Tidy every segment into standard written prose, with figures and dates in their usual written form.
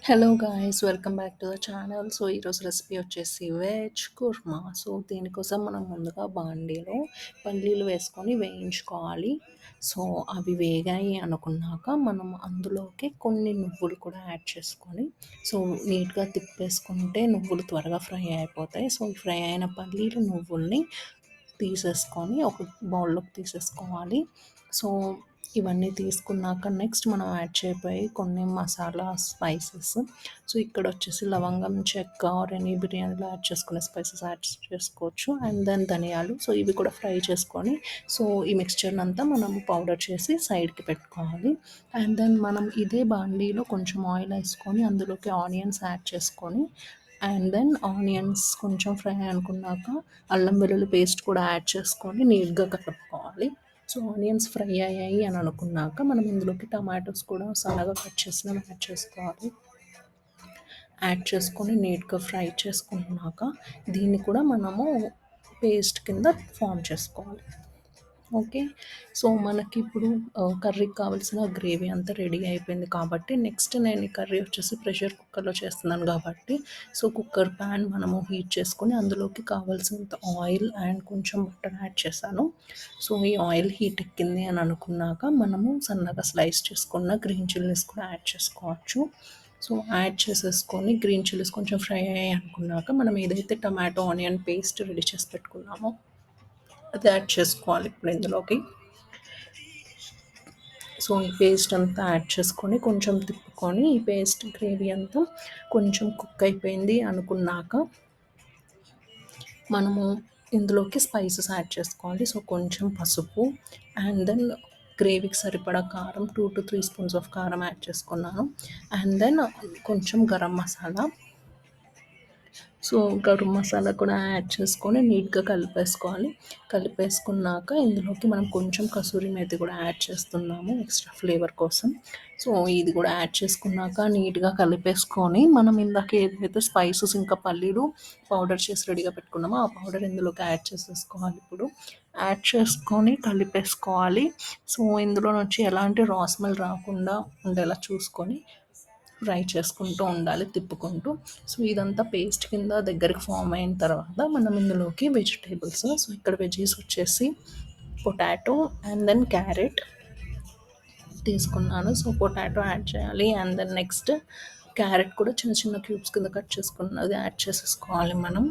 Hello guys, welcome back to the channel. So ఈరోజు recipe వచ్చేసి veg kurma. So దీనికోసం మనం ముందుగా బాండీలో పల్లీలు వేసుకొని వేయించుకోవాలి. సో అవి వేగాయి అనుకున్నాక మనం అందులోకి కొన్ని నువ్వులు కూడా యాడ్ చేసుకొని సో నీట్గా తిప్పేసుకుంటే నువ్వులు త్వరగా ఫ్రై అయిపోతాయి. సో ఫ్రై అయిన పల్లీలు నువ్వుల్ని తీసేసుకొని ఒక బౌల్లోకి తీసేసుకోవాలి. సో ఇవన్నీ తీసుకున్నాక నెక్స్ట్ మనం యాడ్ చేయబోయే కొన్ని మసాలా స్పైసెస్. సో ఇక్కడ వచ్చేసి లవంగం, చెక్క ఆర్ ఎనీ బిర్యానీలో యాడ్ చేసుకునే స్పైసెస్ యాడ్ చేసుకోవచ్చు. అండ్ దెన్ ధనియాలు. సో ఇవి కూడా ఫ్రై చేసుకొని సో ఈ మిక్స్చర్ని అంతా మనం పౌడర్ చేసి సైడ్కి పెట్టుకోవాలి. అండ్ దెన్ మనం ఇదే బాండీలో కొంచెం ఆయిల్ వేసుకొని అందులోకి ఆనియన్స్ యాడ్ చేసుకొని అండ్ దెన్ ఆనియన్స్ కొంచెం ఫ్రై అనుకున్నాక అల్లం వెల్లుల్లి పేస్ట్ కూడా యాడ్ చేసుకొని నీట్గా కలుపుకోవాలి. సో ఆనియన్స్ ఫ్రై అయ్యాయి అని అనుకున్నాక మనం ఇందులోకి టమాటోస్ కూడా సన్నగా కట్ చేసిన యాడ్ చేసుకోవాలి. యాడ్ చేసుకొని నీట్గా ఫ్రై చేసుకున్నాక దీన్ని కూడా మనము పేస్ట్ కింద ఫామ్ చేసుకోవాలి. ఓకే. సో మనకిప్పుడు కర్రీకి కావాల్సిన గ్రేవీ అంతా రెడీ అయిపోయింది కాబట్టి నెక్స్ట్ నేను ఈ కర్రీ వచ్చేసి ప్రెషర్ కుక్కర్లో చేస్తున్నాను కాబట్టి సో కుక్కర్ ప్యాన్ మనము హీట్ చేసుకొని అందులోకి కావాల్సినంత ఆయిల్ అండ్ కొంచెం బటర్ యాడ్ చేశాను. సో ఈ ఆయిల్ హీట్ ఎక్కింది అని అనుకున్నాక మనము సన్నగా స్లైస్ చేసుకున్న గ్రీన్ చిల్లీస్ కూడా యాడ్ చేసుకోవచ్చు. సో యాడ్ చేసేసుకొని గ్రీన్ చిల్లీస్ కొంచెం ఫ్రై అయ్యాయి అనుకున్నాక మనం ఏదైతే టమాటో ఆనియన్ పేస్ట్ రెడీ చేసి పెట్టుకున్నామో అది యాడ్ చేసుకోవాలి ఇప్పుడు ఇందులోకి. సో ఈ పేస్ట్ అంతా యాడ్ చేసుకొని కొంచెం తిప్పుకొని ఈ పేస్ట్ గ్రేవీ అంతా కొంచెం కుక్ అయిపోయింది అనుకున్నాక మనము ఇందులోకి స్పైసెస్ యాడ్ చేసుకోవాలి. సో కొంచెం పసుపు అండ్ దెన్ గ్రేవీకి సరిపడా కారం 2 to 3 స్పూన్స్ ఆఫ్ కారం యాడ్ చేసుకున్నాను. అండ్ దెన్ కొంచెం గరం మసాలా. సో గరం మసాలా కూడా యాడ్ చేసుకొని నీట్గా కలిపేసుకోవాలి. కలిపేసుకున్నాక ఇందులోకి మనం కొంచెం కసూరి మేతి కూడా యాడ్ చేస్తున్నాము ఎక్స్ట్రా ఫ్లేవర్ కోసం. సో ఇది కూడా యాడ్ చేసుకున్నాక నీట్గా కలిపేసుకొని మనం ఇందాక ఏదైతే స్పైసెస్ ఇంకా పల్లీలు పౌడర్ చేసి రెడీగా పెట్టుకున్నామో ఆ పౌడర్ ఇందులోకి యాడ్ చేసేసుకోవాలి. ఇప్పుడు యాడ్ చేసుకొని కలిపేసుకోవాలి. సో ఇందులో నుంచి ఎలాంటి రా స్మెల్ రాకుండా ఉండేలా చూసుకొని ఫ్రై చేసుకుంటూ ఉండాలి తిప్పుకుంటూ. సో ఇదంతా పేస్ట్ కింద దగ్గరికి ఫామ్ అయిన తర్వాత మనం ఇందులోకి వెజిటేబుల్స్. సో ఇక్కడ వెజీస్ వచ్చేసి పొటాటో అండ్ దెన్ క్యారెట్ తీసుకున్నాను. సో పొటాటో యాడ్ చేయాలి అండ్ దెన్ నెక్స్ట్ క్యారెట్ కూడా చిన్న చిన్న క్యూబ్స్ కింద కట్ చేసుకున్నది యాడ్ చేసేసుకోవాలి మనం.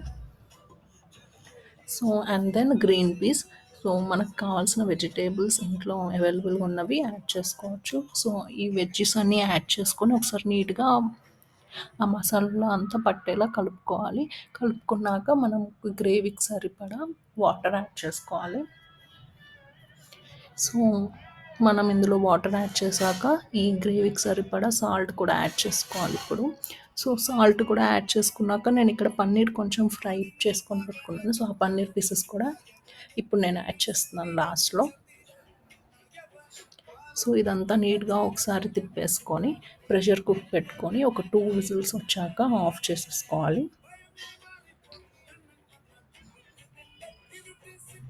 So and then green peas. So మనకు కావాల్సిన వెజిటేబుల్స్ ఇంట్లో అవైలబుల్గా ఉన్నవి యాడ్ చేసుకోవచ్చు. సో ఈ వెజ్జెస్ అన్నీ యాడ్ చేసుకొని ఒకసారి నీట్గా ఆ మసాలాలో అంతా పట్టేలా కలుపుకోవాలి. కలుపుకున్నాక మనం గ్రేవీకి సరిపడా వాటర్ యాడ్ చేసుకోవాలి. సో మనం ఇందులో వాటర్ యాడ్ చేశాక ఈ గ్రేవీకి సరిపడా సాల్ట్ కూడా యాడ్ చేసుకోవాలి ఇప్పుడు. సో సాల్ట్ కూడా యాడ్ చేసుకున్నాక నేను ఇక్కడ పన్నీర్ కొంచెం ఫ్రై చేసుకొని పెట్టుకున్నాను. సో ఆ పన్నీర్ పీసెస్ కూడా ఇప్పుడు నేను యాడ్ చేస్తున్నాను లాస్ట్లో. సో ఇదంతా నీట్గా ఒకసారి తిప్పేసుకొని ప్రెషర్ కుక్ పెట్టుకొని ఒక 2 విజిల్స్ వచ్చాక ఆఫ్ చేసేసుకోవాలి.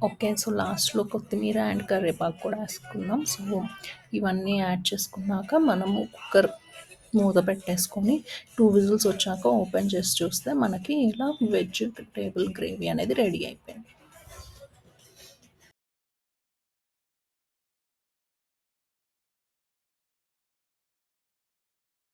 ఓకే. సో లాస్ట్‌లో కొత్తిమీర అండ్ కరివేపాకు కూడా వేసుకుందాం. సో ఇవన్నీ యాడ్ చేసుకున్నాక మనము కుక్కర్ మూత పెట్టేసుకొని 2 విజిల్స్ వచ్చాక ఓపెన్ చేసి చూస్తే మనకి ఇలా వెజిటేబుల్ గ్రేవీ అనేది రెడీ అయిపోయింది.